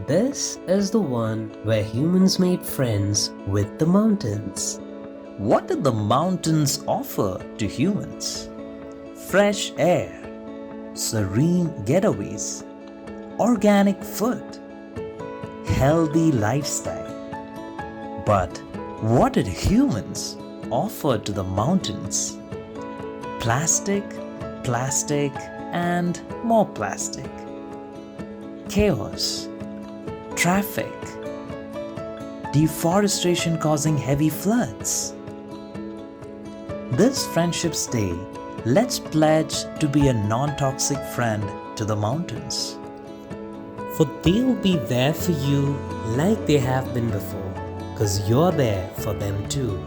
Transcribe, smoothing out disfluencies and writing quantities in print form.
This is the one where humans made friends with the mountains. What did the mountains offer to humans? Fresh air, serene getaways, organic food, healthy lifestyle. But what did humans offer to the mountains? Plastic, plastic, and more plastic. Chaos, traffic, deforestation causing heavy floods. This Friendships Day, let's pledge to be a non-toxic friend to the mountains. For they'll be there for you like they have been before, 'cause you're there for them too.